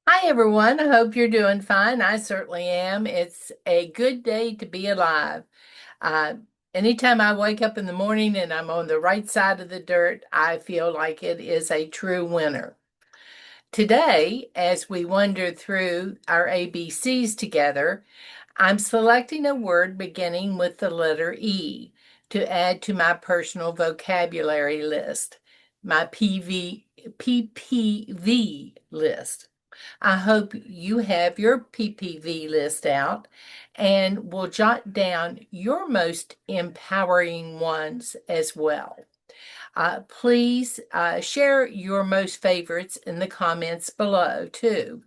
Hi, everyone. I hope you're doing fine. I certainly am. It's a good day to be alive. Uh, Anytime I wake up in the morning and I'm on the right side of the dirt, I feel like it is a true winner. Today, as we wander through our ABCs together, I'm selecting a word beginning with the letter E to add to my personal vocabulary list, my PPV list. I hope you have your PPV list out and will jot down your most empowering ones as well. Please share your most favorites in the comments below, too.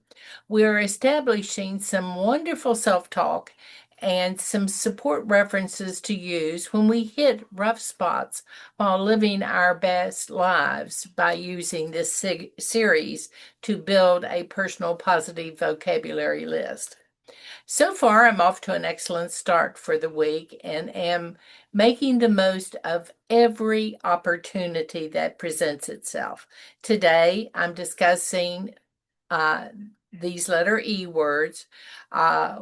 We're establishing some wonderful self talk and some support references to use when we hit rough spots while living our best lives by using this series to build a personal positive vocabulary list. So far, I'm off to an excellent start for the week and am making the most of every opportunity that presents itself. Today, I'm discussing uh, these letter E words. Uh,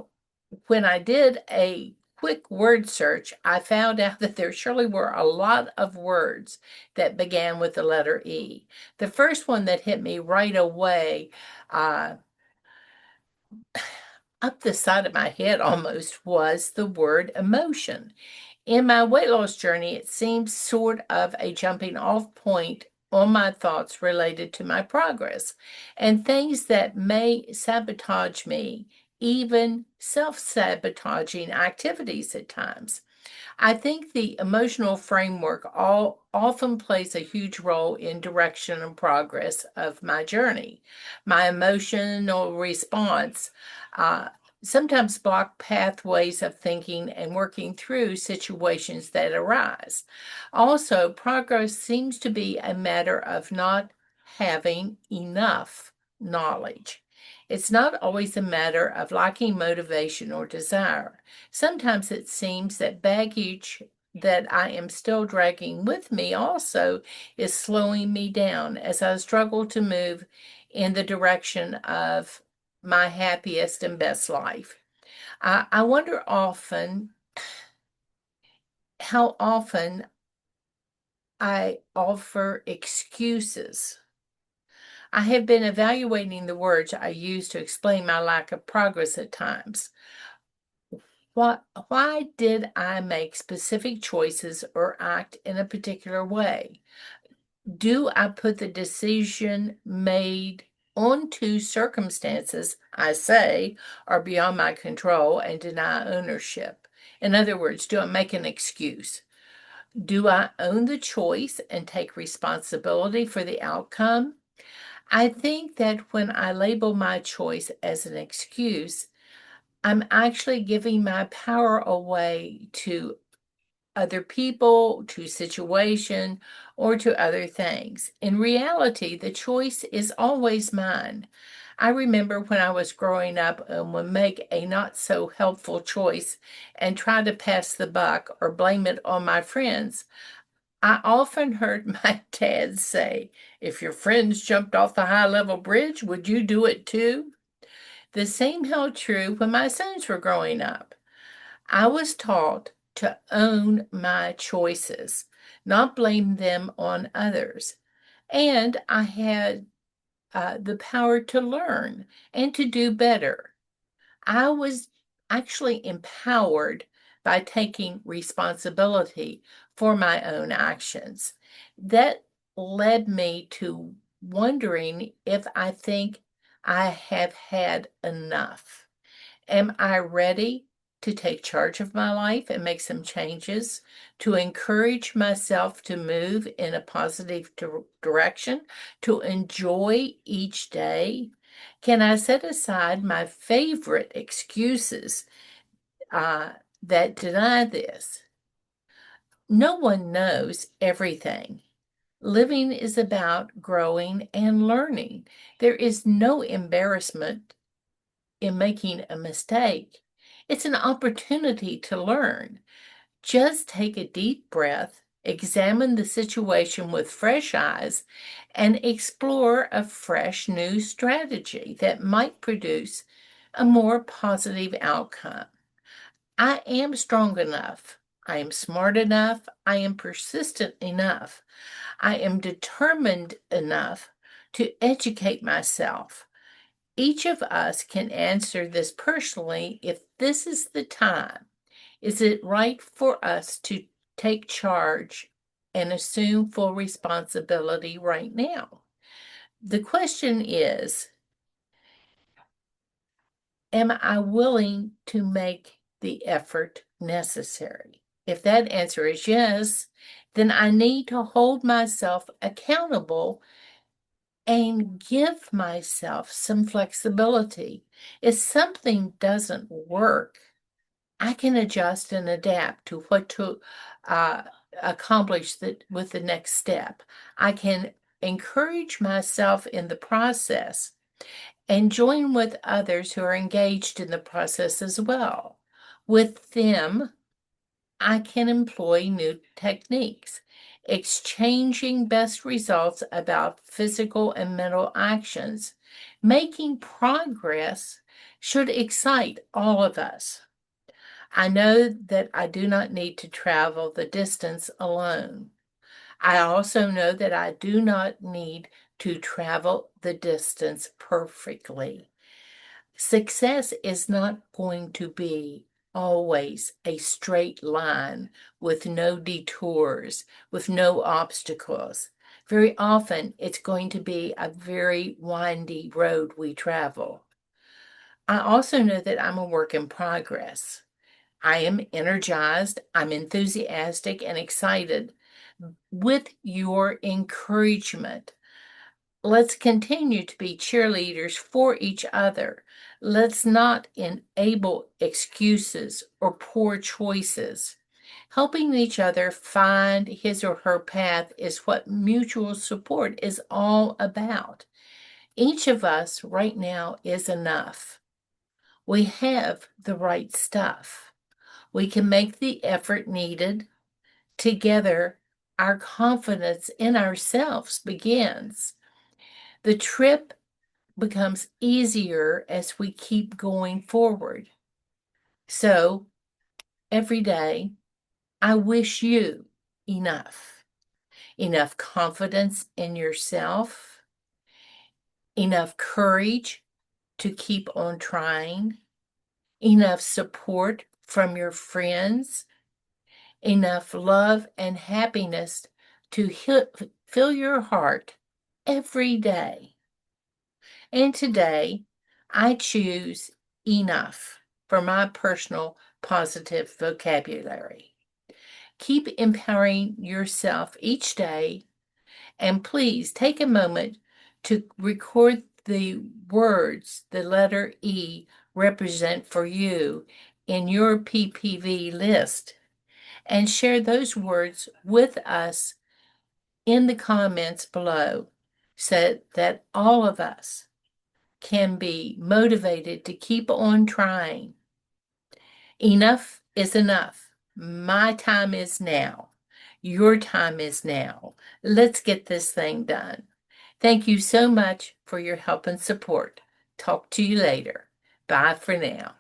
when I did a quick word search, I found out that there surely were a lot of words that began with the letter E. The first one that hit me right away, uh, up the side of my head almost, was the word emotion. In my weight loss journey, it seems sort of a jumping off point on my thoughts related to my progress and things that may sabotage me, even self sabotaging activities at times. I think the emotional framework often plays a huge role in direction and progress of my journey. My emotional response uh, sometimes block pathways of thinking and working through situations that arise. Also, progress seems to be a matter of not having enough knowledge. It's not always a matter of lacking motivation or desire. Sometimes it seems that baggage that I am still dragging with me also is slowing me down as I struggle to move in the direction of my happiest and best life. I wonder often how often I offer excuses. I have been evaluating the words I use to explain my lack of progress at times. Why did I make specific choices or act in a particular way? Do I put the decision made onto circumstances I say are beyond my control and deny ownership? In other words, do I make an excuse? Do I own the choice and take responsibility for the outcome? I think that when I label my choice as an excuse, I'm actually giving my power away to other people, to situation, or to other things. In reality, the choice is always mine. I remember when I was growing up and would make a not so helpful choice and try to pass the buck or blame it on my friends. I often heard my dad say, "If your friends jumped off the high level bridge, would you do it too?" The same held true when my sons were growing up. I was taught to own my choices, not blame them on others. And I had the power to learn and to do better. I was actually empowered by taking responsibility for my own actions. That led me to wondering if I think I have had enough. Am I ready to take charge of my life and make some changes to encourage myself to move in a positive direction, to enjoy each day? Can I set aside my favorite excuses uh, that deny this? No one knows everything. Living is about growing and learning. There is no embarrassment in making a mistake. It's an opportunity to learn. Just take a deep breath examine the situation with fresh eyes, and explore a fresh new strategy that might produce a more positive outcome. I am strong enough. I am smart enough. I am persistent enough. I am determined enough to educate myself. Each of us can answer this personally if this is the time. Is it right for us to take charge and assume full responsibility right now? The question is, am I willing to make the effort necessary? If that answer is yes, then I need to hold myself accountable and give myself some flexibility. If something doesn't work, I can adjust and adapt to what to uh, accomplish with the next step. I can encourage myself in the process and join with others who are engaged in the process as well. With them, I can employ new techniques, exchanging best results about physical and mental actions. Making progress should excite all of us. I know that I do not need to travel the distance alone. I also know that I do not need to travel the distance perfectly. Success is not going to be always a straight line with no detours, with no obstacles. Very often, it's going to be a very windy road we travel. I also know that I'm a work in progress. I am energized, I'm enthusiastic and excited with your encouragement. Let's continue to be cheerleaders for each other. Let's not enable excuses or poor choices. Helping each other find his or her path is what mutual support is all about. Each of us right now is enough. We have the right stuff. We can make the effort needed. Together, our confidence in ourselves begins. The trip becomes easier as we keep going forward. So every day, I wish you enough confidence in yourself, enough courage to keep on trying, enough support from your friends, enough love and happiness to fill your heart every day. And today, I choose enough for my personal positive vocabulary. Keep empowering yourself each day, and please take a moment to record the words the letter E represent for you in your PPV list and share those words with us in the comments below so that all of us can be motivated to keep on trying. Enough is enough. My time is now. Your time is now. Let's get this thing done. Thank you so much for your help and support. Talk to you later. Bye for now.